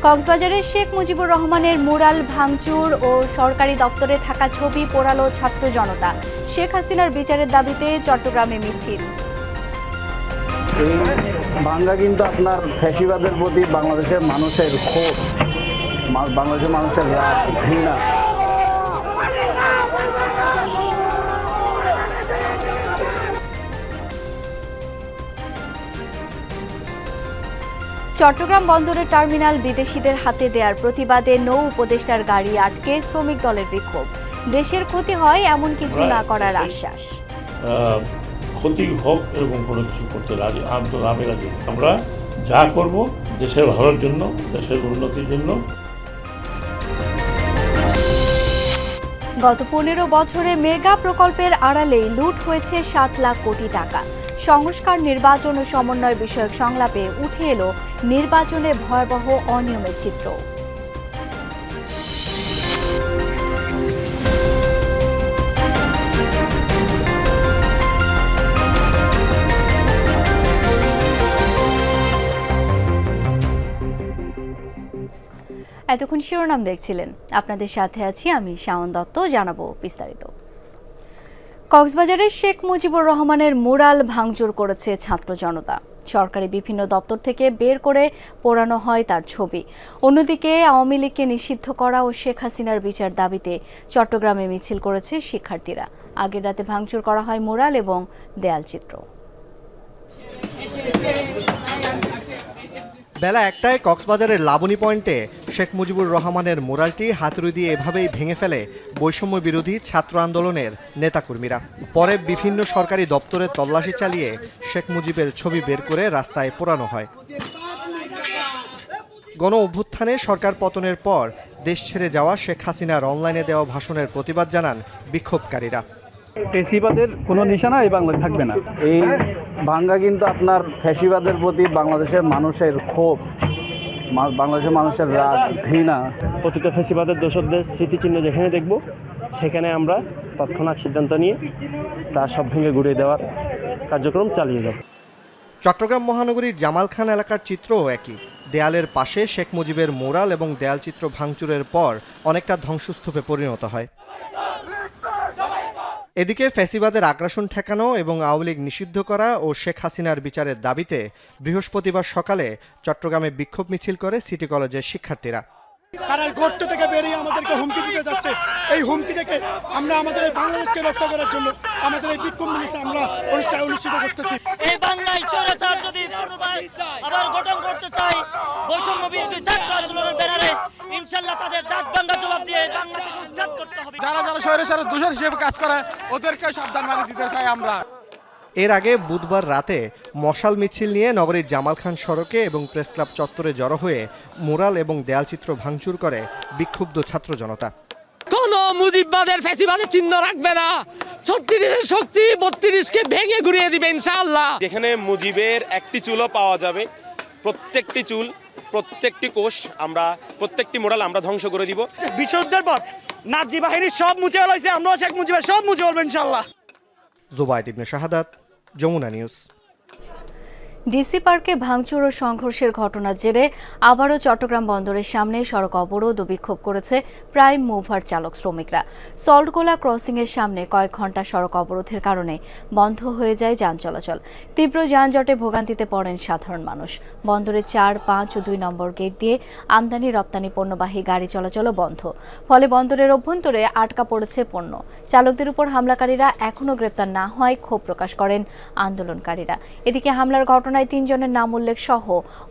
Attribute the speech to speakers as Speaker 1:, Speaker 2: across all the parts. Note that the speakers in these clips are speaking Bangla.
Speaker 1: কক্সবাজারের শেখ মুজিবুর রহমানের মুরাল ভাঙচুর ও সরকারি দপ্তরে থাকা ছবি পোড়ালো ছাত্র জনতা। শেখ হাসিনার বিচারের দাবিতে চট্টগ্রামে মিছিল।
Speaker 2: ভাঙ্গা কিন্তু আপনার ফ্যাসিবাদের প্রতি বাংলাদেশের মানুষের ক্ষোভ, বাংলাদেশের মানুষের রাগ, ঘৃণা।
Speaker 1: চট্টগ্রাম বন্দরের টার্মিনাল বিদেশিদের হাতে দেওয়ার প্রতিবাদে নৌ উপদেষ্টার গাড়ি আটকে শ্রমিক দলের বিক্ষোভ। দেশের ক্ষতি হয় এমন কিছু না করার আশ্বাস।
Speaker 3: ক্ষতি হোক এরকম কোনো কিছু করতে রাজি আমরা যা করব দেশের ভালোর জন্য, দেশের উন্নতির জন্য।
Speaker 1: গত 15 বছরে মেগা প্রকল্পের আড়ালে লুট হয়েছে 7 লাখ কোটি টাকা। সংস্কার, নির্বাচন ও সমন্বয় বিষয়ক সংলাপে উঠে এলো নির্বাচনে ভয়াবহ অনিয়মের চিত্র। এতক্ষণ শিরোনাম দেখছিলেন, আপনাদের সাথে আছি আমি শাওন দত্ত। জানাবো বিস্তারিত। কক্সবাজারের শেখ মুজিবুর রহমানের মুরাল ভাঙচুর করেছে ছাত্র জনতা। সরকারি বিভিন্ন দপ্তর থেকে বের করে পোড়ানো হয় তার ছবি। অন্যদিকে আওয়ামী লীগকে নিষিদ্ধ করা ও শেখ হাসিনার বিচার দাবিতে চট্টগ্রামে মিছিল করেছে শিক্ষার্থীরা। আগের রাতে ভাঙচুর করা হয় মুরাল এবং দেয়ালচিত্র।
Speaker 4: বেলা 1টায় কক্সবাজারের লাবণী পয়েন্টে শেখ মুজিবুর রহমানের মুরালটি হাতুড়ি দিয়ে এভাবেই ভেঙে ফেলে বৈষম্য বিরোধী ছাত্র আন্দোলনের নেতাকর্মীরা। পরে বিভিন্ন সরকারি দপ্তরে তল্লাশি চালিয়ে শেখ মুজিবের ছবি বের করে রাস্তায় পোড়ানো হয়। গণ অভ্যুত্থানে সরকার পতনের পর দেশ ছেড়ে যাওয়া শেখ হাসিনার অনলাইনে দেওয়া ভাষণের প্রতিবাদ জানান বিক্ষোভকারীরা।
Speaker 2: ফ্যাসিবাদের কোনো নিশানা এই বাংলায় থাকবে না। এই ভাঙ্গা কিন্তু আপনার ফ্যাসিবাদের প্রতি বাংলাদেশের মানুষের ক্ষোভ, বাংলাদেশের মানুষের রাগ, ঘৃণা।
Speaker 5: প্রতিটা ফ্যাসিবাদের দোষরদের স্মৃতিচিহ্ন যেখানে দেখব সেখানে আমরা তৎক্ষণাৎ সিদ্ধান্ত নিয়ে তার সব ভেঙে গুড়িয়ে দেওয়ার কার্যক্রম চালিয়ে যাব।
Speaker 4: চট্টগ্রাম মহানগরীর জামাল খান এলাকার চিত্রও একই। দেয়ালের পাশে শেখ মুজিবের মুরাল এবং দেয়ালচিত্র ভাঙচুরের পর অনেকটা ধ্বংসস্তূপে পরিণত হয়। এদিকে ফ্যাসিবাদের আগ্রাসন ঠেকানো এবং আওয়ামী লীগ নিষিদ্ধ করা ও শেখ হাসিনার বিচারের দাবিতে বৃহস্পতিবার সকালে চট্টগ্রামে বিক্ষোভ মিছিল করে সিটি কলেজের শিক্ষার্থীরা।
Speaker 6: তারা গর্ত থেকে বেরিয়ে আমাদেরকে হুমকি দিতে যাচ্ছে। এই হুমকি থেকে আমরা আমাদের এই বাংলাদেশকে রক্ষা করার জন্য আমাদের এই বিক্ষোভ মিছিল আমরা অনুষ্ঠিত করতেছি।
Speaker 7: এই বাংলায় স্বৈরাচার যদি আবার গঠন করতে চাই, বৈষম্য বিরোধী ছাত্র আন্দোলনের ব্যানারে ইনশাআল্লাহ তাদের দাঁত ভাঙা জবাব দিয়ে বাংলাকে উদ্ধার করতে হবে।
Speaker 8: যারা স্বৈরাচারের দোষর হিসেবে কাজ করে ওদেরকে সাবধান বাণী দিতে চাই আমরা।
Speaker 4: এর আগে বুধবার রাতে মশাল মিছিল নিয়ে নগরীর জামাল খান সড়কে এবং প্রেস ক্লাব চত্বরে জড়ো হয়ে মুরাল এবং দেয়ালচিত্র ভাঙচুর করে বিক্ষুব্ধ ছাত্র জনতা।
Speaker 9: কোন মুজিববাদের ফ্যাসিবাদের চিহ্ন রাখবে না। 36 শক্তি 32কে ভেঙে ঘুরিয়ে দিবে ইনশাআল্লাহ।
Speaker 10: যেখানে মুজিবের একটি চুলও পাওয়া যাবে, প্রত্যেকটি চুল, প্রত্যেকটি কোষ, আমরা প্রত্যেকটি মোড়াল আমরা ধ্বংস করে দিব।
Speaker 7: বিশুদ্ধের পর নাজি বাহিনীর সব মুছে ফেলাইছে, আমরা শেখ মুজিবের সব মুছে ফেলবো ইনশাআল্লাহ।
Speaker 4: জুবাইদ ইবনে শাহাদাত, যমুনা নিউজ।
Speaker 1: ডিসি পার্কে ভাঙচুর ও সংঘর্ষের ঘটনার জেরে আবারও চট্টগ্রাম বন্দরের সামনে সড়ক অবরোধ ও বিক্ষোভ করেছে প্রাইম মুভার চালক শ্রমিকরা। সল্টগোলা ক্রসিংয়ের সামনে কয়েক ঘণ্টা সড়ক অবরোধের কারণে বন্ধ হয়ে যায় যান চলাচল। তীব্র যানজটে ভোগান্তিতে পড়েন সাধারণ মানুষ। বন্দরের 4, 5 ও 2 নম্বর গেট দিয়ে আমদানি রপ্তানি পণ্যবাহী গাড়ি চলাচলও বন্ধ। ফলে বন্দরের অভ্যন্তরে আটকা পড়েছে পণ্য। চালকদের উপর হামলাকারীরা এখনও গ্রেপ্তার না হওয়ায় ক্ষোভ প্রকাশ করেন আন্দোলনকারীরা। এদিকে হামলার ঘটনায় 3 জনের নাম উল্লেখ সহ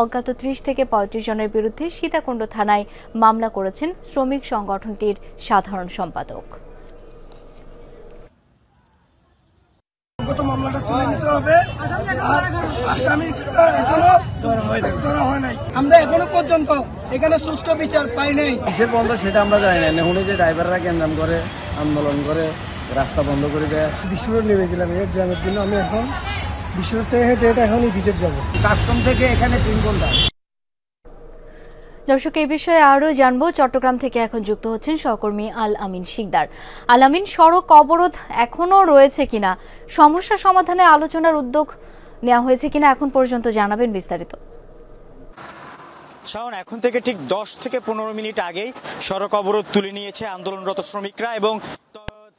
Speaker 1: অজ্ঞাত 30 থেকে 35 জনের বিরুদ্ধে সীতাকুণ্ড থানায় মামলা করেছেন শ্রমিক সংগঠনটির সাধারণ সম্পাদক।
Speaker 6: মামলাটা তুলে নিতে হবে। আর আসামি এখনো ধরা হয় নাই। আমরা এখনো পর্যন্ত এখানে সুষ্ঠু বিচার পাই নাই।
Speaker 2: কিসের বন্ধ সেটা আমরা জানি না। শুনে যে ড্রাইভাররা কেন্দ্র করে আন্দোলন করে রাস্তা বন্ধ করে দেয়।
Speaker 6: বিশ্বরোড নেমে গেলাম এক্সামের জন্য। আমি এখন বিশ্বরোড হেঁটে এখনই ভিতর যাবো। কাস্টম থেকে এখানে 3 ঘন্টা।
Speaker 1: দর্শক, এই বিষয়ে আরও জানবো। চট্টগ্রাম থেকে এখন যুক্ত হচ্ছেন সহকর্মী আল আমিন শিকদার। আল আমিন, সড়ক অবরোধ এখনও রয়েছে কিনা, সমস্যা সমাধানে আলোচনার উদ্যোগ নেওয়া হয়েছে কিনা এখন পর্যন্ত জানাবেন বিস্তারিত।
Speaker 11: শাওন, এখন থেকে ঠিক 10 থেকে 15 মিনিট আগেই সড়ক অবরোধ তুলে নিয়েছে আন্দোলনরত শ্রমিকরা এবং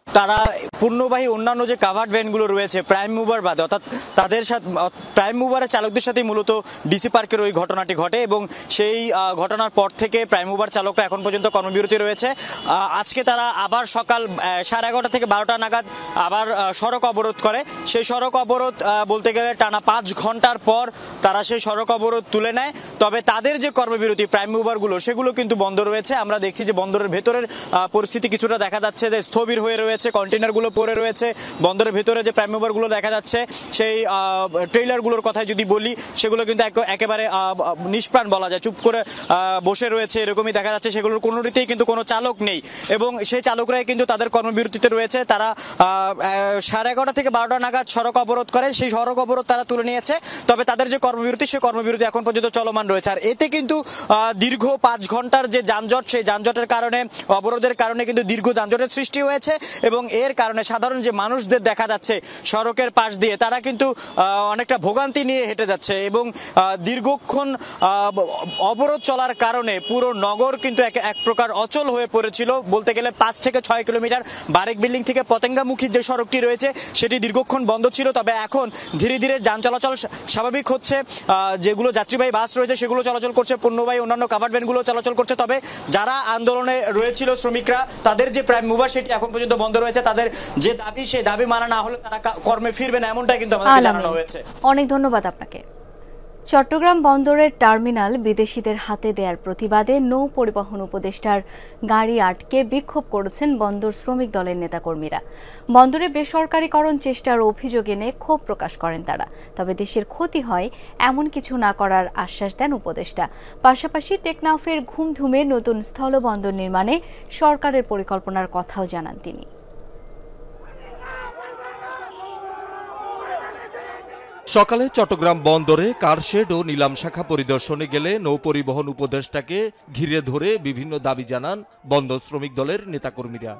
Speaker 11: তারা পণ্যবাহী অন্যান্য যে কাভার্ড ভ্যানগুলো রয়েছে প্রাইম মুভার বাদে, অর্থাৎ তাদের সাথে প্রাইম মুভারের চালকদের সাথে মূলত ডিসি পার্কের ওই ঘটনাটি ঘটে এবং সেই ঘটনার পর থেকে প্রাইম মুভার চালকরা এখন পর্যন্ত কর্মবিরতি রয়েছে। আজকে তারা আবার সকাল 11:30 থেকে 12টা নাগাদ আবার সড়ক অবরোধ করে। সেই সড়ক অবরোধ বলতে গেলে টানা 5 ঘন্টার পর তারা সেই সড়ক অবরোধ তুলে নেয়। তবে তাদের যে কর্মবিরতি প্রাইম মুভারগুলো সেগুলো কিন্তু বন্ধ রয়েছে। আমরা দেখছি যে বন্দরের ভেতরের পরিস্থিতি কিছুটা দেখা যাচ্ছে যে স্থবির হয়ে রয়েছে, কন্টেনারগুলো পড়ে রয়েছে। বন্দরের ভেতরে যে প্রাইম মুভারগুলো দেখা যাচ্ছে সেই ট্রেইলারগুলোর কথা যদি বলি সেগুলো কিন্তু একেবারে নিষ্প্রাণ বলা যায়, চুপ করে বসে রয়েছে এরকমই দেখা যাচ্ছে। সেগুলোর কোনোটিতেই কিন্তু কোনো চালক নেই এবং সেই চালকরাই কিন্তু তাদের কর্মবিরতিতে রয়েছে। তারা 11:30 থেকে 12টা নাগাদ সড়ক অবরোধ করে, সেই সড়ক অবরোধ তারা তুলে নিয়েছে। তবে তাদের যে কর্মবিরতি সেই কর্মবিরতি এখন পর্যন্ত চলমান রয়েছে। আর এতে কিন্তু দীর্ঘ 5 ঘন্টার যে যানজট, সেই যানজটের কারণে, অবরোধের কারণে কিন্তু দীর্ঘ যানজটের সৃষ্টি হয়েছে এবং এর কারণে সাধারণ যে মানুষদের দেখা যাচ্ছে সড়কের পাশ দিয়ে তারা কিন্তু অনেকটা ভোগান্তি নিয়ে হেঁটে যাচ্ছে এবং দীর্ঘক্ষণ অবরোধ চলার কারণে পুরো নগর কিন্তু এক প্রকার অচল হয়ে পড়েছিল। বলতে গেলে 5 থেকে 6 কিলোমিটার বারেক বিল্ডিং থেকে পতেঙ্গামুখী যে সড়কটি রয়েছে সেটি দীর্ঘক্ষণ বন্ধ ছিল। তবে এখন ধীরে ধীরে যান চলাচল স্বাভাবিক হচ্ছে। যেগুলো যাত্রীবাহী বাস রয়েছে সেগুলো চলাচল করছে, পণ্যবাহী অন্যান্য কাভার্ড ভ্যানগুলো চলাচল করছে। তবে যারা আন্দোলনে রয়েছিল শ্রমিকরা, তাদের যে প্রাইম মুভার সেটি এখন পর্যন্ত বন্ধ রয়েছে। তাদের যে দাবি, সেই দাবি মানা না হলে তারা কর্মে ফিরবে না, এমনটাই কিন্তু আমাদের জানানো হয়েছে।
Speaker 1: অনেক ধন্যবাদ আপনাকে। চট্টগ্রাম বন্দরের টার্মিনাল বিদেশিদের হাতে দেওয়ার প্রতিবাদে নৌ পরিবহন উপদেষ্টার গাড়ি আটকে বিক্ষোভ করেছেন বন্দর শ্রমিক দলের নেতাকর্মীরা। বন্দরে বেসরকারীকরণ চেষ্টার অভিযোগ এনে ক্ষোভ প্রকাশ করেন তারা। তবে দেশের ক্ষতি হয় এমন কিছু না করার আশ্বাস দেন উপদেষ্টা। পাশাপাশি টেকনাফের ঘুমধুমে নতুন স্থলবন্দর নির্মাণে সরকারের পরিকল্পনার কথাও জানান তিনি।
Speaker 12: সকালে চট্টগ্রাম বন্দরে কারশেড ও নিলাম শাখা পরিদর্শনে গেলে নৌপরিবহন উপদেষ্টাকে ঘিরে ধরে বিভিন্ন দাবি জানান বন্দর শ্রমিক দলের নেতাকর্মীরা।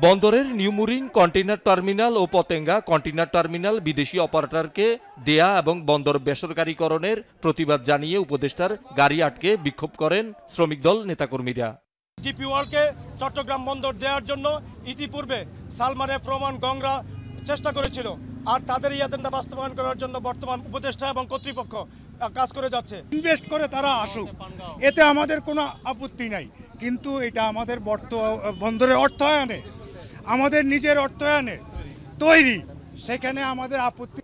Speaker 12: বন্দরের নিউমুরিং কন্টেইনার টার্মিনাল ও পতেঙ্গা কন্টেইনার টার্মিনাল বিদেশি অপারেটরকে দেয়া এবং বন্দর বেসরকারীকরণের প্রতিবাদ জানিয়ে উপদেষ্টার গাড়ি আটকে বিক্ষোভ করেন শ্রমিক দল নেতাকর্মীরা।
Speaker 13: ডিপি ওয়ার্ল্ডকে চট্টগ্রাম বন্দর দেওয়ার জন্য ইতিপূর্বে সালমানে প্রমাণ গংরা চেষ্টা করেছিল, আর তাদের এই এজেন্ডা বাস্তবায়ন করার জন্য বর্তমান উপদেষ্টা এবং কর্তৃপক্ষ কাজ করে যাচ্ছে।
Speaker 6: ইনভেস্ট করে তারা আসুক, এতে আমাদের কোনো আপত্তি নাই, কিন্তু এটা আমাদের বন্দরের অর্থায়নে, আমাদের নিজের অর্থায়নে তৈরি, সেখানে আমাদের আপত্তি।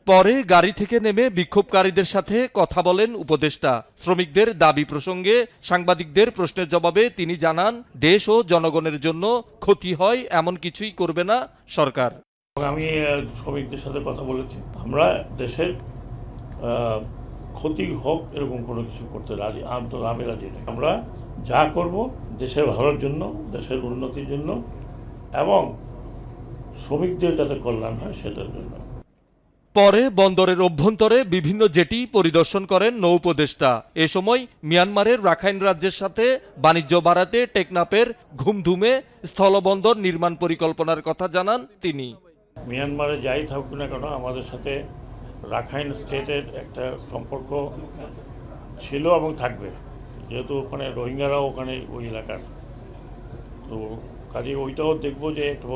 Speaker 12: পরে গাড়ি থেকে নেমে বিক্ষোভকারীদের সাথে কথা বলেন উপদেষ্টা। শ্রমিকদের দাবি প্রসঙ্গে সাংবাদিকদের প্রশ্নের জবাবে তিনি জানান, দেশ ও জনগণের জন্য ক্ষতি হয় এমন কিছুই করবে না সরকার।
Speaker 3: আমি শ্রমিকদের সাথে কথা বলেছি, আমরা দেশের ক্ষতি হোক এরকম কোনো কিছু করতে রাজি, আমি রাজি নই। আমরা যা করব দেশের ভালোর জন্য, দেশের উন্নতির জন্য এবং শ্রমিকদের যাতে কল্যাণ হয় সেটার জন্য।
Speaker 12: পরে বন্দরের অভ্যন্তরে বিভিন্ন জেটি পরিদর্শন করেন নৌ উপদেষ্টা। এ সময় মিয়ানমারের রাখাইন রাজ্যের সাথে বাণিজ্য বাড়াতে টেকনাফের ঘুমধুমে স্থলবন্দর নির্মাণ পরিকল্পনার কথা জানান তিনি।
Speaker 3: মিয়ানমারে যাই থাকুক না কেন, আমাদের সাথে রাখাইন স্টেটের একটা সম্পর্ক ছিল এবং থাকবে, যেহেতু ওখানে রোহিঙ্গারাও ওখানে ওই এলাকার, তো কাজে ওইটাও দেখবো যে একটা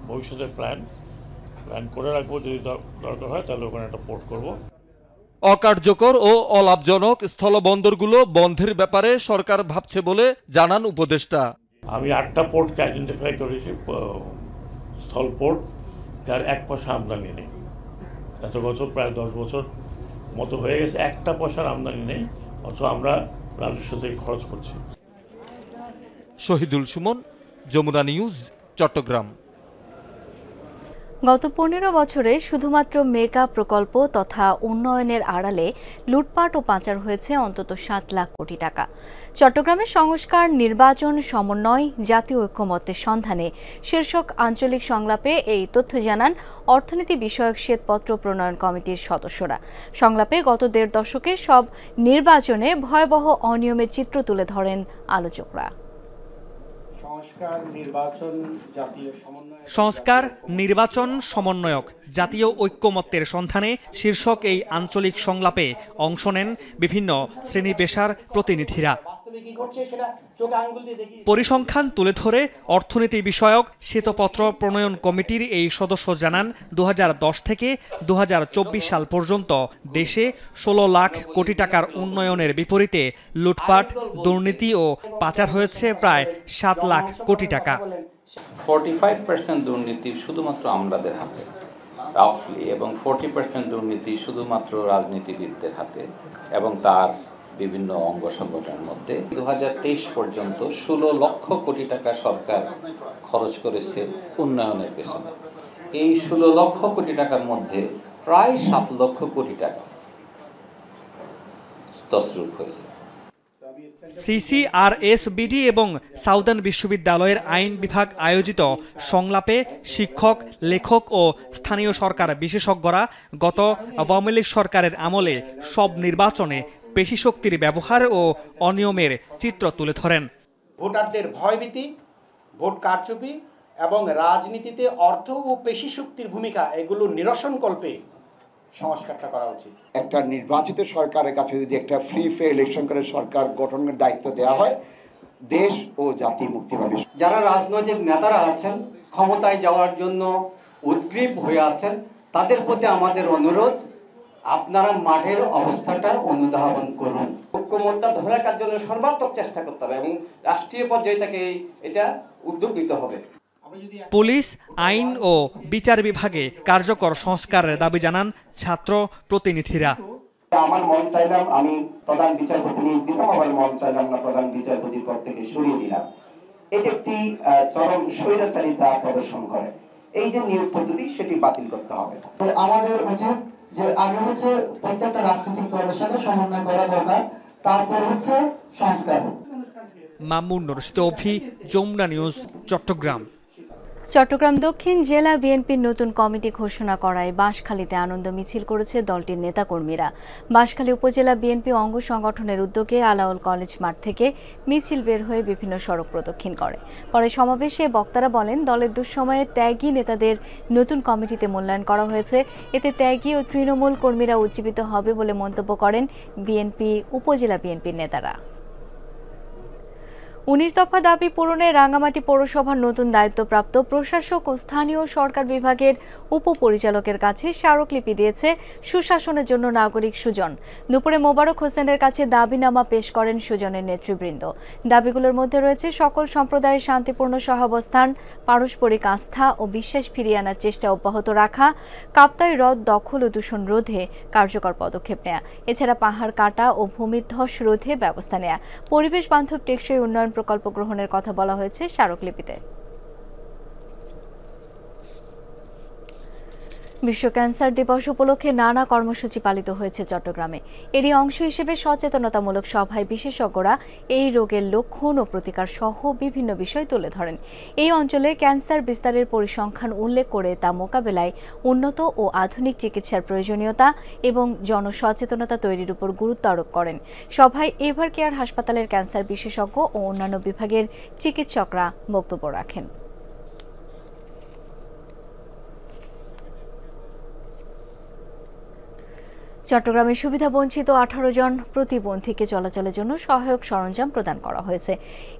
Speaker 3: ভবিষ্যতের প্ল্যান করে রাখবো। যদি দরকার হয় তাহলে ওখানে একটা পোর্ট করব।
Speaker 12: অকার্যকর ও অলাভজনক স্থলবন্দরগুলো বন্ধের ব্যাপারে সরকার ভাবছে বলে জানান উপদেষ্টা।
Speaker 3: আমি 8টা পোর্টকে আইডেন্টিফাই করেছি, স্থল পোর্ট যার 1 পয়সা আমদানি নেই। এত বছর, প্রায় 10 বছর মতো হয়ে গেছে, 1টা পয়সার আমদানি নেই, অথচ আমরা রাজস্ব থেকে খরচ করছি।
Speaker 12: শহীদুল সুমন, যমুনা নিউজ, চট্টগ্রাম।
Speaker 1: গত 15 বছরে শুধুমাত্র মেগা প্রকল্প তথা উন্নয়নের আড়ালে লুটপাট ও পাচার হয়েছে অন্তত 7 লাখ কোটি টাকা। চট্টগ্রামের সংস্কার, নির্বাচন, সমন্বয়, জাতীয় ঐক্যমত্যের সন্ধানে শীর্ষক আঞ্চলিক সংলাপে এই তথ্য জানান অর্থনীতি বিষয়ক শ্বেতপত্র প্রণয়ন কমিটির সদস্যরা। সংলাপে গত 1.5 দশকে সব নির্বাচনে ভয়াবহ অনিয়মের চিত্র তুলে ধরেন আলোচকরা।
Speaker 14: সংস্কার নির্বাচন সমন্বয়ক জাতীয় ঐক্যমত্যের সন্ধানে শীর্ষক এই আঞ্চলিক সংলাপে অংশ নেন বিভিন্ন শ্রেণী পেশার প্রতিনিধিরা। পরিসংখ্যান তুলে ধরে অর্থনীতি বিষয়ক শ্বেতপত্র প্রণয়ন কমিটির এই সদস্য জানান 2010 থেকে 2024 সাল পর্যন্ত দেশে 16 লাখ কোটি টাকার উন্নয়নের বিপরীতে লুটপাট, দুর্নীতি ও পাচার হয়েছে প্রায় 7 লাখ কোটি টাকা।
Speaker 15: 45% দুর্নীতি শুধুমাত্র আমলাদের হাতে রাফলি, এবং 40% দুর্নীতি শুধুমাত্র রাজনীতিবিদদের হাতে এবং তার বিভিন্ন অঙ্গ সংগঠনের মধ্যে। 2023 পর্যন্ত 16 লক্ষ কোটি টাকা সরকার খরচ করেছে উন্নয়নের পেছনে। এই 16 লক্ষ কোটি টাকার মধ্যে প্রায় 7 লক্ষ কোটি টাকা তছরূপ হয়েছে।
Speaker 14: CCRSBD এবং সাউদার্ন বিশ্ববিদ্যালয়ের আইন বিভাগ আয়োজিত সংলাপে শিক্ষক, লেখক ও স্থানীয় সরকার বিশেষজ্ঞরা গত আওয়ামী লীগ সরকারের আমলে সব নির্বাচনে পেশিশক্তির ব্যবহার ও অনিয়মের চিত্র তুলে ধরেন।
Speaker 16: ভোটারদের ভয়ভীতি, ভোট কারচুপি এবং রাজনীতিতে অর্থ ও পেশিশক্তির ভূমিকা এগুলো নিরসনকল্পে সংস্কারটা করা উচিত।
Speaker 17: একটা নির্বাচিত সরকারের কাছে যদি একটা ফ্রি ফেয়ার ইলেকশন করে সরকার গঠনের দায়িত্ব দেওয়া হয়, দেশ ও জাতি মুক্তি পাবে।
Speaker 18: যারা রাজনৈতিক নেতারা আছেন, ক্ষমতায় যাওয়ার জন্য উদ্গ্রীব হয়ে আছেন, তাদের প্রতি আমাদের অনুরোধ, আপনারা মাঠের অবস্থাটা অনুধাবন করুন।
Speaker 19: ঐক্যমত্যটা ধরে রাখার জন্য সর্বাত্মক চেষ্টা করতে হবে এবং রাষ্ট্রীয় পর্যায়ে থেকে এটা উদ্যোগ নিতে হবে।
Speaker 14: পুলিশ, আইন ও বিচার বিভাগে কার্যকর সংস্কারের দাবি জানান ছাত্র প্রতিনিধিরা।
Speaker 16: আমার মন চাইলাম আমি প্রধান বিচারপতি নিয়োগ দিলাম, আবার মন চাইলাম না প্রধান বিচারপতির পদ থেকে সরিয়ে দিলাম। এটা একটি চরম স্বৈরাচারিতা প্রদর্শন করে। এই যে নিয়োগ পদ্ধতি সেটি বাতিল করতে হবে।
Speaker 18: আমাদের উচিত যে আগে হচ্ছে প্রত্যেকটা রাজনৈতিক দলের সাথে সমন্বয় করা দরকার, তারপর হচ্ছে সংস্কার।
Speaker 14: মামুন নুরশিদ অভি, যমুনা নিউজ, চট্টগ্রাম।
Speaker 1: চট্টগ্রাম দক্ষিণ জেলা বিএনপির নতুন কমিটি ঘোষণা করায় বাঁশখালীতে আনন্দ মিছিল করেছে দলটির নেতাকর্মীরা। বাঁশখালী উপজেলা বিএনপি অঙ্গ সংগঠনের উদ্যোগে আলাউল কলেজ মাঠ থেকে মিছিল বের হয়ে বিভিন্ন সড়ক প্রদক্ষিণ করে। পরে সমাবেশে বক্তারা বলেন, দলের দুঃসময়ে ত্যাগী নেতাদের নতুন কমিটিতে মূল্যায়ন করা হয়েছে। এতে ত্যাগী ও তৃণমূল কর্মীরা উজ্জীবিত হবে বলে মন্তব্য করেন বিএনপি উপজেলা বিএনপির নেতারা। 19 দফা দাবি পূরণে রাঙ্গামাটি পৌরসভার নতুন দায়িত্বপ্রাপ্ত প্রশাসক ও স্থানীয় সরকার বিভাগের উপপরিচালকের কাছে স্মারকলিপি দিয়েছে সুশাসনের জন্য নাগরিক সুজন। দুপুরে মোবারক হোসেনের কাছে দাবিনামা পেশ করেন সুজনের নেতৃবৃন্দ। দাবিগুলোর মধ্যে রয়েছে সকল সম্প্রদায়ের শান্তিপূর্ণ সহাবস্থান, পারস্পরিক আস্থা ও বিশ্বাস ফিরিয়ে আনার চেষ্টা অব্যাহত রাখা, কাপ্তাই হ্রদ দখল ও দূষণ রোধে কার্যকর পদক্ষেপ নেওয়া, এছাড়া পাহাড় কাটা ও ভূমিধ্বস রোধে ব্যবস্থা নেওয়া, পরিবেশ বান্ধব টেকসই উন্নয়ন প্রকল্প গ্রহণের কথা বলা হয়েছে স্মারকলিপিতে। বিশ্ব ক্যান্সার দিবস উপলক্ষে নানা কর্মসূচি পালিত হয়েছে চট্টগ্রামে। এরই অংশ হিসেবে সচেতনতামূলক সভায় বিশেষজ্ঞরা এই রোগের লক্ষণ ও প্রতিকার সহ বিভিন্ন বিষয় তুলে ধরেন। এই অঞ্চলে ক্যান্সার বিস্তারের পরিসংখ্যান উল্লেখ করে তা মোকাবেলায় উন্নত ও আধুনিক চিকিৎসার প্রয়োজনীয়তা এবং জনসচেতনতা তৈরির উপর গুরুত্ব আরোপ করেন। সভায় এভার কেয়ার হাসপাতালের ক্যান্সার বিশেষজ্ঞ ও অন্যান্য বিভাগের চিকিৎসকরা বক্তব্য রাখেন। চট্টগ্রামে সুবিধাবঞ্চিত 18 জন প্রতিবন্ধীকে চলাচলের জন্য সহায়ক সরঞ্জাম প্রদান করা হয়েছে।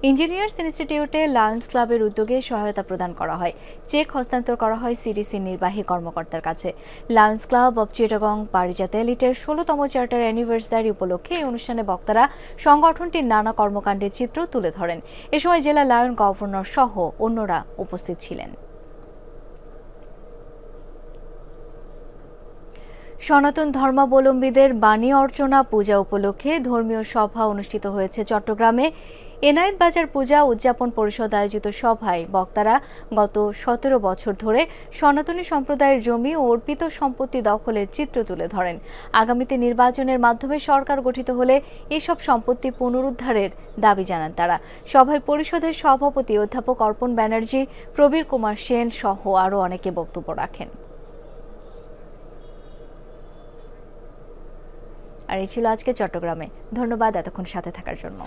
Speaker 1: ইঞ্জিনিয়ার্স ইনস্টিটিউটে লায়ন্স ক্লাবের উদ্যোগে সহায়তা প্রদান করা হয়। চেক হস্তান্তর করা হয় সিডিসির নির্বাহী কর্মকর্তার কাছে। Lions club of Chittagong Parijat এলিটের 16তম চার্টার অ্যানিভার্সারি উপলক্ষে এই অনুষ্ঠানে বক্তারা সংগঠনটির নানা কর্মকাণ্ডের চিত্র তুলে ধরেন। এ সময় জেলা লায়ন গভর্নর সহ অন্যরা উপস্থিত ছিলেন। সনাতন ধর্মাবলম্বীদের বাণী অর্চনা পূজা উপলক্ষে ধর্মীয় সভা অনুষ্ঠিত হয়েছে চট্টগ্রামে। এনায়েত বাজার পূজা উদযাপন পরিষদ আয়োজিত সভায় বক্তারা গত 17 বছর ধরে সনাতনী সম্প্রদায়ের জমি ও অর্পিত সম্পত্তি দখলের চিত্র তুলে ধরেন। আগামীতে নির্বাচনের মাধ্যমে সরকার গঠিত হলে এসব সম্পত্তি পুনরুদ্ধারের দাবি জানান তারা। সভায় পরিষদের সভাপতি অধ্যাপক অর্পণ ব্যানার্জি, প্রবীর কুমার সেন সহ আরও অনেকে বক্তব্য রাখেন। আর এই ছিল আজকে চট্টগ্রামে। ধন্যবাদ এতক্ষণ সাথে থাকার জন্য।